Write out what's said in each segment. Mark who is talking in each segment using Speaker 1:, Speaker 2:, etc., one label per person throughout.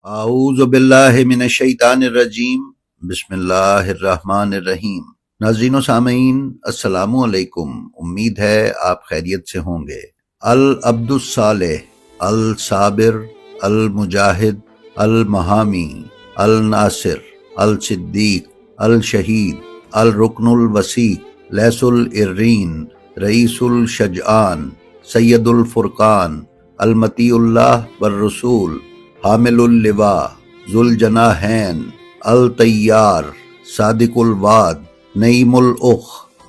Speaker 1: اعوذ باللہ من الشیطان الرجیم بسم اللہ الرحمن الرحیم۔ ناظرین و سامعین السلام علیکم، امید ہے آپ خیریت سے ہوں گے۔ العبد الصالح، الصابر، المجاہد، المحامی، الناصر، الصدیق، الشہید، الرکن الوثیق، لیس العرین، رئیس الشجعان، سید الفرقان، المطیع اللہ والرسول، حامل اللواء، ذو الجناحین، الطیار، صادق الوعد، نعیم الاخ،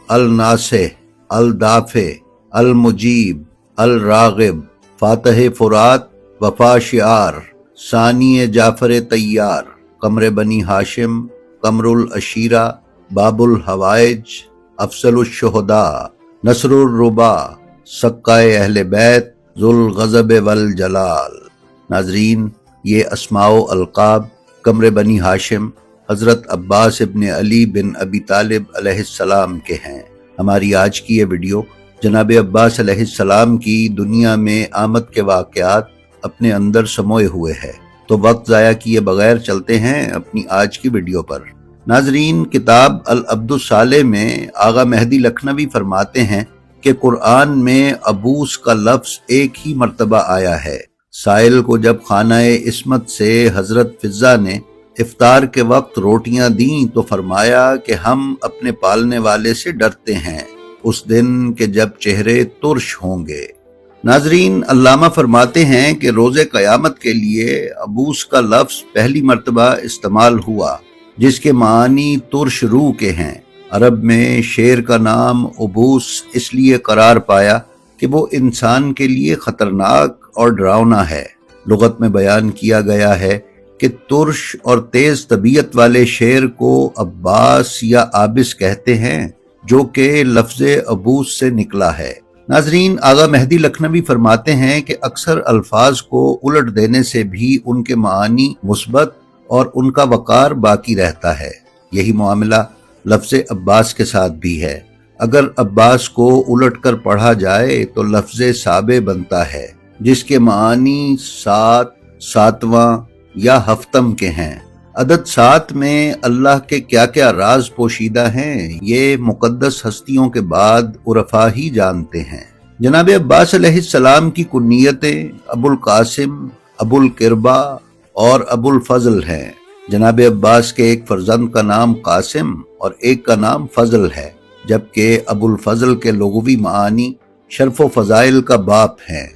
Speaker 1: الناصح، الدافع، المجیب، الراغب، فاتح فرات، وفا شعار، ثانی جعفر طیار، قمر بنی ہاشم، قمر العشیرہ، باب الحوائج، افضل الشہداء، نصر الربا، سقائے اہل بیت، ذو الغضب والجلال۔ ناظرین، یہ اسماء و القاب قمر بنی ہاشم حضرت عباس ابن علی بن ابی طالب علیہ السلام کے ہیں۔ ہماری آج کی یہ ویڈیو جناب عباس علیہ السلام کی دنیا میں آمد کے واقعات اپنے اندر سموئے ہوئے ہے، تو وقت ضائع کیے بغیر چلتے ہیں اپنی آج کی ویڈیو پر۔ ناظرین، کتاب العبد الصالح میں آغا مہدی لکھنوی فرماتے ہیں کہ قرآن میں عبوس کا لفظ ایک ہی مرتبہ آیا ہے۔ سائل کو جب خانہ عصمت سے حضرت فضہ نے افطار کے وقت روٹیاں دیں تو فرمایا کہ ہم اپنے پالنے والے سے ڈرتے ہیں اس دن کہ جب چہرے ترش ہوں گے۔ ناظرین، علامہ فرماتے ہیں کہ روز قیامت کے لیے عبوس کا لفظ پہلی مرتبہ استعمال ہوا، جس کے معنی ترش روح کے ہیں۔ عرب میں شیر کا نام عبوس اس لیے قرار پایا کہ وہ انسان کے لیے خطرناک اور ڈراؤنا ہے۔ لغت میں بیان کیا گیا ہے کہ ترش اور تیز طبیعت والے شیر کو عباس یا عابس کہتے ہیں، جو کہ لفظ عبوس سے نکلا ہے۔ ناظرین، آغا مہدی لکھنوی فرماتے ہیں کہ اکثر الفاظ کو الٹ دینے سے بھی ان کے معنی مثبت اور ان کا وقار باقی رہتا ہے۔ یہی معاملہ لفظ عباس کے ساتھ بھی ہے۔ اگر عباس کو الٹ کر پڑھا جائے تو لفظ سابع بنتا ہے، جس کے معنی سات، ساتواں یا ہفتم کے ہیں۔ عدد 7 میں اللہ کے کیا کیا راز پوشیدہ ہیں، یہ مقدس ہستیوں کے بعد عرفاء ہی جانتے ہیں۔ جناب عباس علیہ السلام کی کنیتیں ابو القاسم، ابو القربہ اور ابو الفضل ہیں۔ جناب عباس کے ایک فرزند کا نام قاسم اور ایک کا نام فضل ہے، جبکہ ابو الفضل کے لغوی معنی شرف و فضائل کا باپ ہیں۔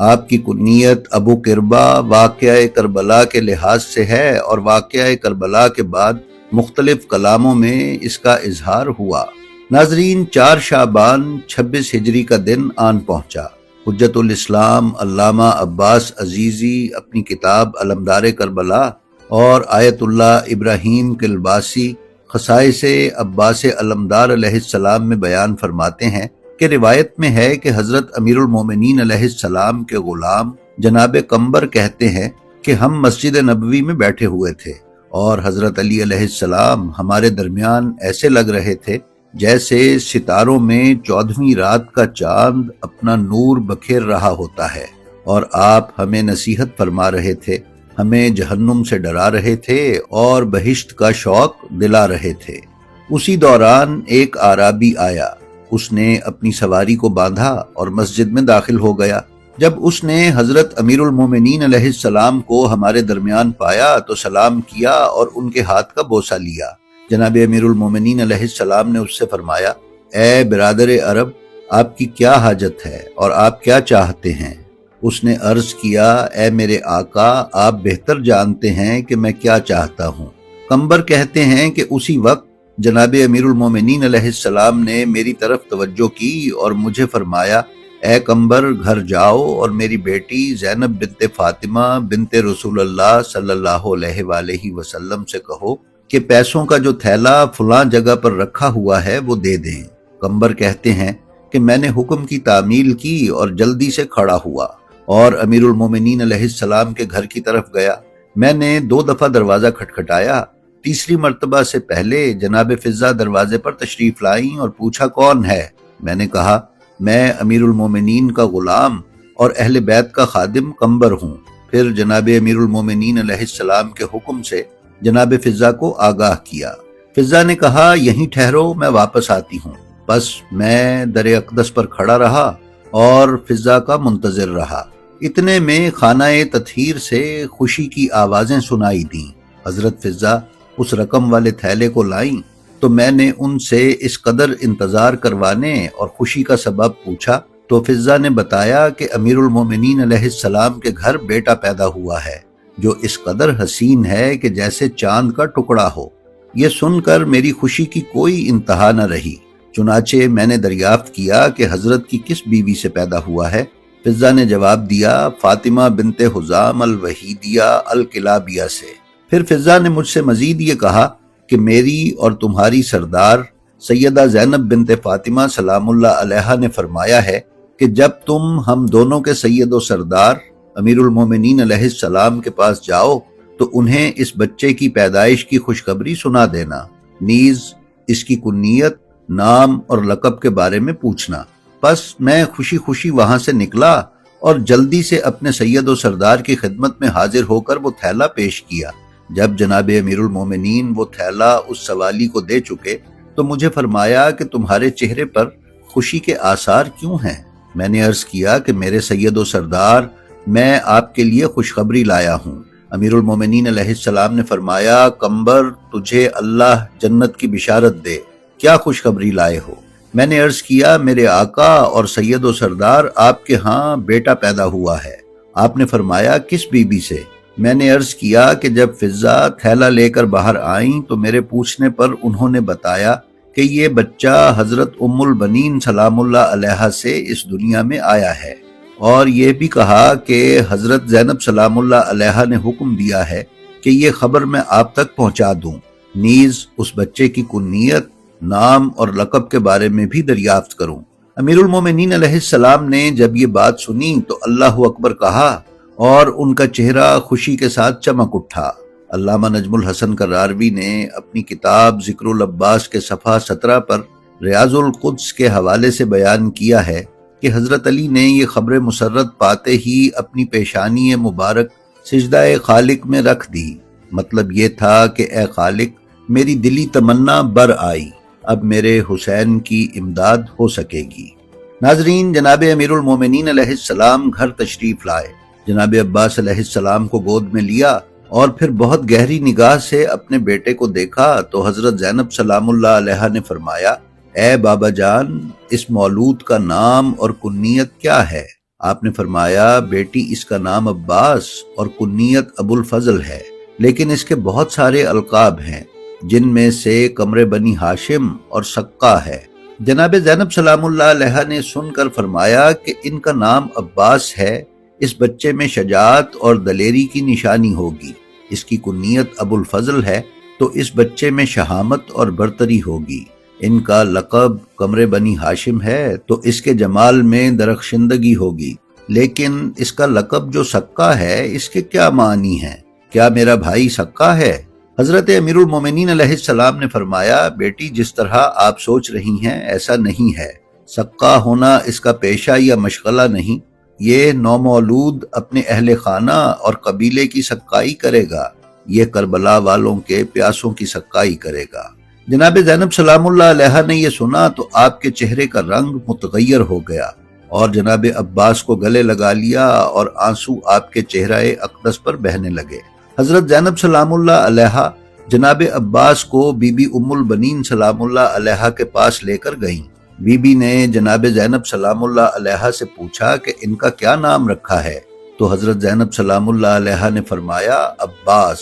Speaker 1: آپ کی کنیت ابو قربہ واقعہ کربلا کے لحاظ سے ہے اور واقعہ کربلا کے بعد مختلف کلاموں میں اس کا اظہار ہوا۔ ناظرین، 4 شعبان 26 ہجری کا دن آن پہنچا۔ حجت الاسلام علامہ عباس عزیزی اپنی کتاب علمدار کربلا اور آیت اللہ ابراہیم کلباسی خصائص عباس علمدار علیہ السلام میں بیان فرماتے ہیں کہ روایت میں ہے کہ حضرت امیر المومنین علیہ السلام کے غلام جناب قمبر کہتے ہیں کہ ہم مسجد نبوی میں بیٹھے ہوئے تھے اور حضرت علی علیہ السلام ہمارے درمیان ایسے لگ رہے تھے جیسے ستاروں میں 14ویں رات کا چاند اپنا نور بکھیر رہا ہوتا ہے، اور آپ ہمیں نصیحت فرما رہے تھے، ہمیں جہنم سے ڈرا رہے تھے اور بہشت کا شوق دلا رہے تھے۔ اسی دوران ایک اعرابی آیا، اس نے اپنی سواری کو باندھا اور مسجد میں داخل ہو گیا۔ جب اس نے حضرت امیر المومنین علیہ السلام کو ہمارے درمیان پایا تو سلام کیا اور ان کے ہاتھ کا بوسہ لیا۔ جناب امیر المومنین علیہ السلام نے اس سے فرمایا، اے برادر عرب، آپ کی کیا حاجت ہے اور آپ کیا چاہتے ہیں؟ اس نے عرض کیا، اے میرے آقا، آپ بہتر جانتے ہیں کہ میں کیا چاہتا ہوں۔ قمبر کہتے ہیں کہ اسی وقت جناب امیر المومنین علیہ السلام نے میری طرف توجہ کی اور مجھے فرمایا، اے قمبر، گھر جاؤ اور میری بیٹی زینب بنت فاطمہ بنت رسول اللہ صلی اللہ علیہ وآلہ وسلم سے کہو کہ پیسوں کا جو تھیلا فلاں جگہ پر رکھا ہوا ہے وہ دے دیں۔ قمبر کہتے ہیں کہ میں نے حکم کی تعمیل کی اور جلدی سے کھڑا ہوا اور امیر المومنین علیہ السلام کے گھر کی طرف گیا۔ میں نے 2 دفعہ دروازہ کھٹکھٹایا۔ تیسری مرتبہ سے پہلے جناب فضہ دروازے پر تشریف لائیں اور پوچھا کون ہے؟ میں نے کہا، میں امیر المومنین کا غلام اور اہل بیت کا خادم قمبر ہوں۔ پھر جناب امیر المومنین علیہ السلام کے حکم سے جناب فضہ کو آگاہ کیا۔ فضہ نے کہا یہیں ٹھہرو، میں واپس آتی ہوں۔ بس میں در اقدس پر کھڑا رہا اور فضہ کا منتظر رہا۔ اتنے میں خانہ تطہیر سے خوشی کی آوازیں سنائی دیں۔ حضرت فضہ اس رقم والے تھیلے کو لائیں تو میں نے ان سے اس قدر انتظار کروانے اور خوشی کا سبب پوچھا تو فضہ نے بتایا کہ امیر المومنین علیہ السلام کے گھر بیٹا پیدا ہوا ہے جو اس قدر حسین ہے کہ جیسے چاند کا ٹکڑا ہو۔ یہ سن کر میری خوشی کی کوئی انتہا نہ رہی۔ چنانچہ میں نے دریافت کیا کہ حضرت کی کس بیوی سے پیدا ہوا ہے۔ فضہ نے جواب دیا فاطمہ بنت حزام الوحیدیہ الکلابیہ سے۔ پھر فضہ نے مجھ سے مزید یہ کہا کہ میری اور تمہاری سردار سیدہ زینب بنت فاطمہ سلام اللہ علیہا نے فرمایا ہے کہ جب تم ہم دونوں کے سید و سردار امیر المومنین علیہ السلام کے پاس جاؤ تو انہیں اس بچے کی پیدائش کی خوشخبری سنا دینا، نیز اس کی کنیت، نام اور لقب کے بارے میں پوچھنا۔ بس میں خوشی خوشی وہاں سے نکلا اور جلدی سے اپنے سید و سردار کی خدمت میں حاضر ہو کر وہ تھیلا پیش کیا۔ جب جناب امیر المومنین وہ تھیلا اس سوالی کو دے چکے تو مجھے فرمایا کہ تمہارے چہرے پر خوشی کے آثار کیوں ہیں؟ میں نے عرض کیا کہ میرے سید و سردار، میں آپ کے لیے خوشخبری لایا ہوں۔ امیر المومنین علیہ السلام نے فرمایا کمبر، تجھے اللہ جنت کی بشارت دے، کیا خوشخبری لائے ہو؟ میں نے عرض کیا میرے آقا اور سید و سردار، آپ کے ہاں بیٹا پیدا ہوا ہے۔ آپ نے فرمایا کس بیوی سے؟ میں نے عرض کیا کہ جب فضہ تھیلا لے کر باہر آئیں تو میرے پوچھنے پر انہوں نے بتایا کہ یہ بچہ حضرت ام البنین سلام اللہ علیہا سے اس دنیا میں آیا ہے، اور یہ بھی کہا کہ حضرت زینب سلام اللہ علیہا نے حکم دیا ہے کہ یہ خبر میں آپ تک پہنچا دوں، نیز اس بچے کی کنیت، نام اور لقب کے بارے میں بھی دریافت کروں۔ امیر المومنین علیہ السلام نے جب یہ بات سنی تو اللہ اکبر کہا اور ان کا چہرہ خوشی کے ساتھ چمک اٹھا۔ علامہ نجم الحسن کراروی نے اپنی کتاب ذکر العباس کے صفحہ 17 پر ریاض القدس کے حوالے سے بیان کیا ہے کہ حضرت علی نے یہ خبر مسرت پاتے ہی اپنی پیشانی مبارک سجدہ خالق میں رکھ دی۔ مطلب یہ تھا کہ اے خالق، میری دلی تمنا بر آئی، اب میرے حسین کی امداد ہو سکے گی۔ ناظرین، جناب امیر المومنین علیہ السلام گھر تشریف لائے، جناب عباس علیہ السلام کو گود میں لیا اور پھر بہت گہری نگاہ سے اپنے بیٹے کو دیکھا تو حضرت زینب سلام اللہ علیہا نے فرمایا اے بابا جان، اس مولود کا نام اور کنیت کیا ہے؟ آپ نے فرمایا بیٹی، اس کا نام عباس اور کنیت ابو الفضل ہے، لیکن اس کے بہت سارے القاب ہیں جن میں سے قمر بنی ہاشم اور سقا ہے۔ جناب زینب سلام اللہ علیہا نے سن کر فرمایا کہ ان کا نام عباس ہے، اس بچے میں شجاعت اور دلیری کی نشانی ہوگی۔ اس کی کنیت ابو الفضل ہے تو اس بچے میں شہامت اور برتری ہوگی۔ ان کا لقب قمر بنی ہاشم ہے تو اس کے جمال میں درخشندگی ہوگی، لیکن اس کا لقب جو سقا ہے، اس کے کیا معنی ہیں؟ کیا میرا بھائی سقا ہے؟ حضرت امیر المومنین علیہ السلام نے فرمایا بیٹی، جس طرح آپ سوچ رہی ہیں ایسا نہیں ہے۔ سقا ہونا اس کا پیشہ یا مشغلہ نہیں، یہ نومولود اپنے اہل خانہ اور قبیلے کی سقائی کرے گا، یہ کربلا والوں کے پیاسوں کی سقائی کرے گا۔ جناب زینب سلام اللہ علیہا نے یہ سنا تو آپ کے چہرے کا رنگ متغیر ہو گیا اور جناب عباس کو گلے لگا لیا اور آنسو آپ کے چہرہ اقدس پر بہنے لگے۔ حضرت زینب سلام اللہ علیہا جناب عباس کو بی بی ام البنین سلام اللہ علیہا کے پاس لے کر گئیں۔ بی بی نے جناب زینب سلام اللہ علیہا سے پوچھا کہ ان کا کیا نام رکھا ہے تو حضرت زینب سلام اللہ علیہا نے فرمایا عباس،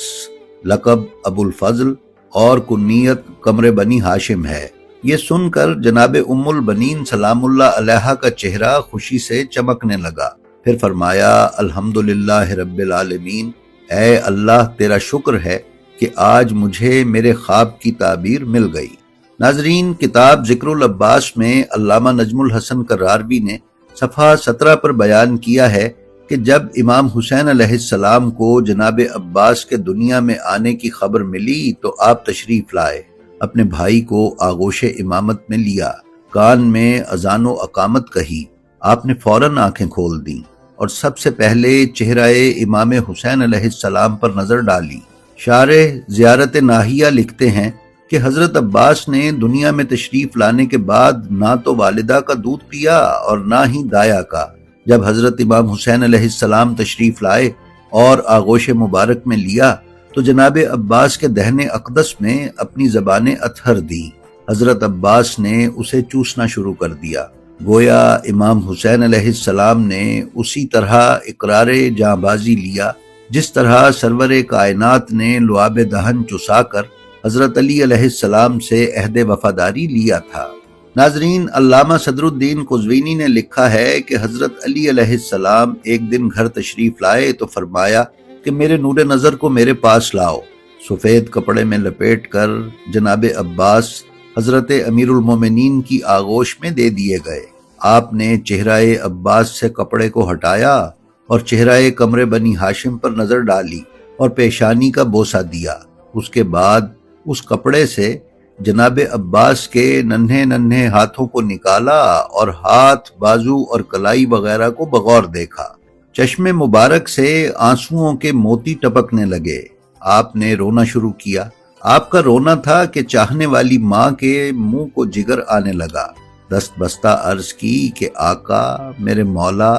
Speaker 1: لقب ابو الفضل اور کنیت قمر بنی ہاشم ہے۔ یہ سن کر جناب ام البنین سلام اللہ علیہا کا چہرہ خوشی سے چمکنے لگا، پھر فرمایا الحمدللہ رب العالمین، اے اللہ تیرا شکر ہے کہ آج مجھے میرے خواب کی تعبیر مل گئی۔ ناظرین، کتاب ذکر العباس میں علامہ نجم الحسن کراروی نے صفحہ 17 پر بیان کیا ہے کہ جب امام حسین علیہ السلام کو جناب عباس کے دنیا میں آنے کی خبر ملی تو آپ تشریف لائے، اپنے بھائی کو آغوش امامت میں لیا، کان میں اذان و اقامت کہی، آپ نے فوراً آنکھیں کھول دیں۔ اور سب سے پہلے چہرہ امام حسین علیہ السلام پر نظر ڈالی۔ شارح زیارت ناہیہ لکھتے ہیں کہ حضرت عباس نے دنیا میں تشریف لانے کے بعد نہ تو والدہ کا دودھ پیا اور نہ ہی دایا کا۔ جب حضرت امام حسین علیہ السلام تشریف لائے اور آغوش مبارک میں لیا تو جناب عباس کے دہن اقدس میں اپنی زبان اطہر دی۔ حضرت عباس نے اسے چوسنا شروع کر دیا، گویا امام حسین علیہ السلام نے اسی طرح اقرار جاں بازی لیا جس طرح سرور کائنات نے لعاب دہن چسا کر حضرت علی علیہ السلام سے عہد وفاداری لیا تھا۔ ناظرین، علامہ صدر الدین قزوینی نے لکھا ہے کہ حضرت علی علیہ السلام ایک دن گھر تشریف لائے تو فرمایا کہ میرے نور نظر کو میرے پاس لاؤ۔ سفید کپڑے میں لپیٹ کر جناب عباس حضرت امیر المومنین کی آغوش میں دے دیے گئے۔ آپ نے چہرہ عباس سے کپڑے کو ہٹایا اور چہرہ قمر بنی ہاشم پر نظر ڈالی اور پیشانی کا بوسہ دیا۔ اس کے بعد اس کپڑے سے جناب عباس کے ننھے ننھے ہاتھوں کو نکالا اور ہاتھ، بازو اور کلائی وغیرہ کو بغور دیکھا۔ چشم مبارک سے آنسوؤں کے موتی ٹپکنے لگے۔ آپ نے رونا شروع کیا۔ آپ کا رونا تھا کہ چاہنے والی ماں کے منہ کو جگر آنے لگا۔ دست بستہ عرض کی کہ آقا، میرے مولا،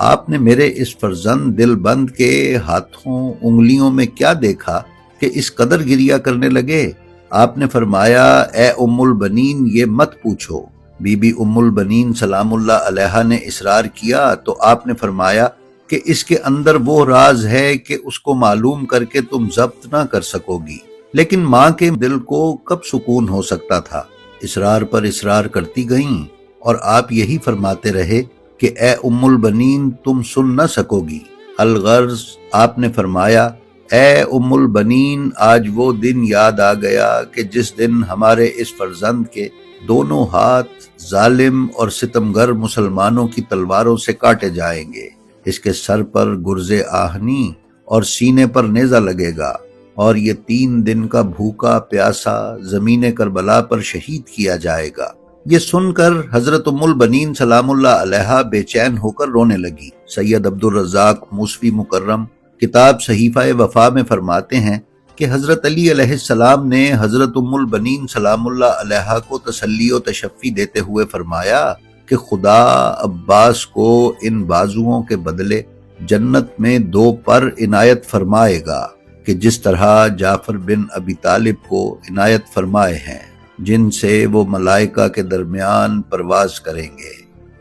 Speaker 1: آپ نے میرے اس فرزند دل بند کے ہاتھوں انگلیوں میں کیا دیکھا کہ اس قدر گریہ کرنے لگے؟ آپ نے فرمایا، اے ام البنین، یہ مت پوچھو۔ بی بی ام البنین سلام اللہ علیہا نے اصرار کیا تو آپ نے فرمایا کہ اس کے اندر وہ راز ہے کہ اس کو معلوم کر کے تم ضبط نہ کر سکو گی۔ لیکن ماں کے دل کو کب سکون ہو سکتا تھا؟ اصرار پر اصرار کرتی گئیں اور آپ یہی فرماتے رہے کہ اے ام البنین، تم سن نہ سکو گی۔ الغرض آپ نے فرمایا، اے ام البنین، آج وہ دن یاد آ گیا کہ جس دن ہمارے اس فرزند کے دونوں ہاتھ ظالم اور ستمگر مسلمانوں کی تلواروں سے کاٹے جائیں گے۔ اس کے سر پر گرز آہنی اور سینے پر نیزہ لگے گا اور یہ 3 دن کا بھوکا پیاسا زمین کربلا پر شہید کیا جائے گا۔ یہ سن کر حضرت ام البنین سلام اللہ علیہا بے چین ہو کر رونے لگی۔ سید عبدالرزاق موسوی مکرم کتاب صحیفہ وفا میں فرماتے ہیں کہ حضرت علی علیہ السلام نے حضرت ام البنین سلام اللہ علیہا کو تسلی و تشفی دیتے ہوئے فرمایا کہ خدا عباس کو ان بازوؤں کے بدلے جنت میں 2 پر عنایت فرمائے گا کہ جس طرح جعفر بن ابی طالب کو عنایت فرمائے ہیں، جن سے وہ ملائکہ کے درمیان پرواز کریں گے۔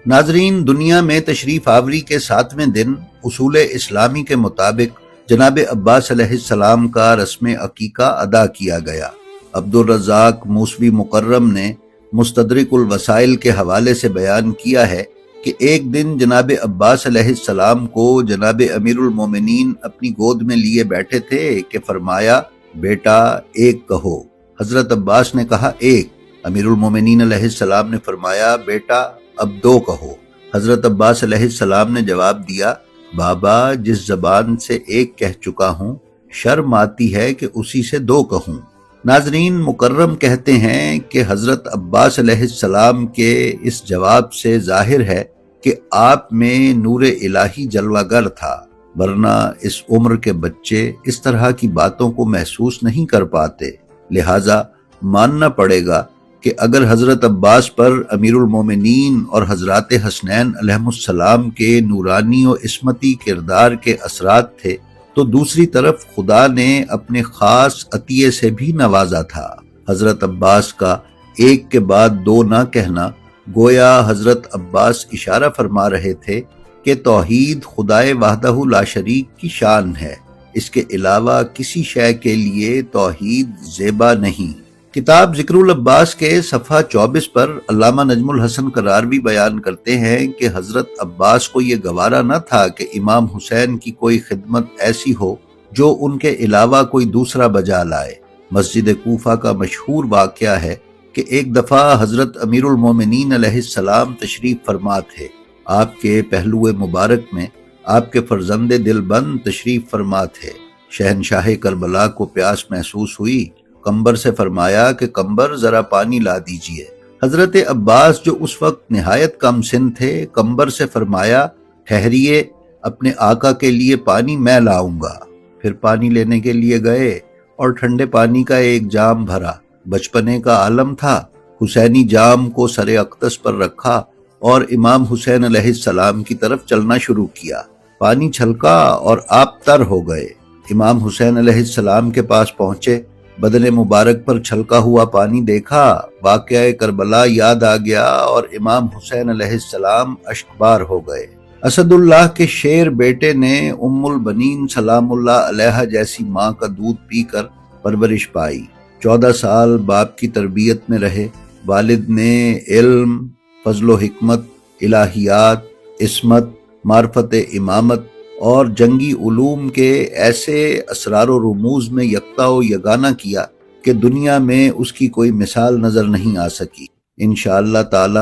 Speaker 1: ناظرین، دنیا میں تشریف آوری کے 7ویں دن اصول اسلامی کے مطابق جناب عباس علیہ السلام کا رسم عقیقہ ادا کیا گیا۔ عبدالرزاق موسوی مکرم نے مستدرک الوسائل کے حوالے سے بیان کیا ہے کہ ایک دن جناب عباس علیہ السلام کو جناب امیر المومنین اپنی گود میں لیے بیٹھے تھے کہ فرمایا، بیٹا ایک کہو۔ حضرت عباس نے کہا 1۔ امیر المومنین علیہ السلام نے فرمایا، بیٹا اب 2 کہو۔ حضرت عباس علیہ السلام نے جواب دیا، بابا جس زبان سے 1 کہہ چکا ہوں، شرم آتی ہے کہ اسی سے 2 کہوں۔ ناظرین، مکرم کہتے ہیں کہ حضرت عباس علیہ السلام کے اس جواب سے ظاہر ہے کہ آپ میں نور الہی جلوہ گر تھا، ورنہ اس عمر کے بچے اس طرح کی باتوں کو محسوس نہیں کر پاتے۔ لہٰذا ماننا پڑے گا کہ اگر حضرت عباس پر امیر المومنین اور حضرات حسنین علیہ السلام کے نورانی و عصمتی کردار کے اثرات تھے تو دوسری طرف خدا نے اپنے خاص عطیے سے بھی نوازا تھا۔ حضرت عباس کا 1 کے بعد 2 نہ کہنا گویا حضرت عباس اشارہ فرما رہے تھے کہ توحید خدائے وحدہ لا شریک کی شان ہے، اس کے علاوہ کسی شے کے لیے توحید زیبا نہیں۔ کتاب ذکر العباس کے صفحہ 24 پر علامہ نجم الحسن قراروی بیان کرتے ہیں کہ حضرت عباس کو یہ گوارا نہ تھا کہ امام حسین کی کوئی خدمت ایسی ہو جو ان کے علاوہ کوئی دوسرا بجا لائے۔ مسجد کوفہ کا مشہور واقعہ ہے کہ ایک دفعہ حضرت امیر المومنین علیہ السلام تشریف فرما تھے۔ آپ کے پہلو مبارک میں آپ کے فرزند دل بند تشریف فرما تھے۔ شہنشاہ کربلا کو پیاس محسوس ہوئی، کمبر سے فرمایا کہ کمبر ذرا پانی لا دیجئے۔ حضرت عباس جو اس وقت نہایت کم سن تھے، کمبر سے فرمایا ٹھہریے، اپنے آقا کے لیے پانی میں لاؤں گا۔ پھر پانی لینے کے لیے گئے اور ٹھنڈے پانی کا ایک جام بھرا۔ بچپنے کا عالم تھا، حسینی جام کو سر اقدس پر رکھا اور امام حسین علیہ السلام کی طرف چلنا شروع کیا۔ پانی چھلکا اور آپ تر ہو گئے۔ امام حسین علیہ السلام کے پاس پہنچے، بدن مبارک پر چھلکا ہوا پانی دیکھا، واقعہ کربلا یاد آ گیا اور امام حسین علیہ السلام اشکبار ہو گئے۔ اسد اللہ کے شیر بیٹے نے ام البنین سلام اللہ علیہا جیسی ماں کا دودھ پی کر پرورش پائی۔ 14 سال باپ کی تربیت میں رہے۔ والد نے علم، فضل و حکمت، الہیات، عصمت، معرفت امامت اور جنگی علوم کے ایسے اسرار و رموز میں یکتا و یگانہ کیا کہ دنیا میں اس کی کوئی مثال نظر نہیں آ سکی۔ انشاءاللہ تعالی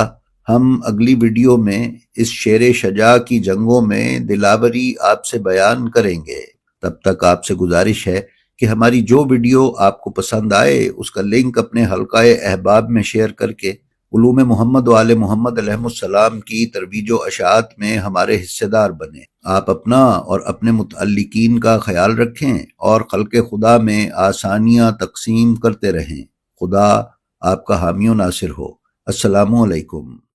Speaker 1: ہم اگلی ویڈیو میں اس شیر شجاع کی جنگوں میں دلاوری آپ سے بیان کریں گے۔ تب تک آپ سے گزارش ہے کہ ہماری جو ویڈیو آپ کو پسند آئے اس کا لنک اپنے حلقہ احباب میں شیئر کر کے علوم محمد و آل محمد علیہ السلام کی ترویج و اشاعت میں ہمارے حصے دار بنیں۔ آپ اپنا اور اپنے متعلقین کا خیال رکھیں اور خلق خدا میں آسانیاں تقسیم کرتے رہیں۔ خدا آپ کا حامی و ناصر ہو۔ السلام علیکم۔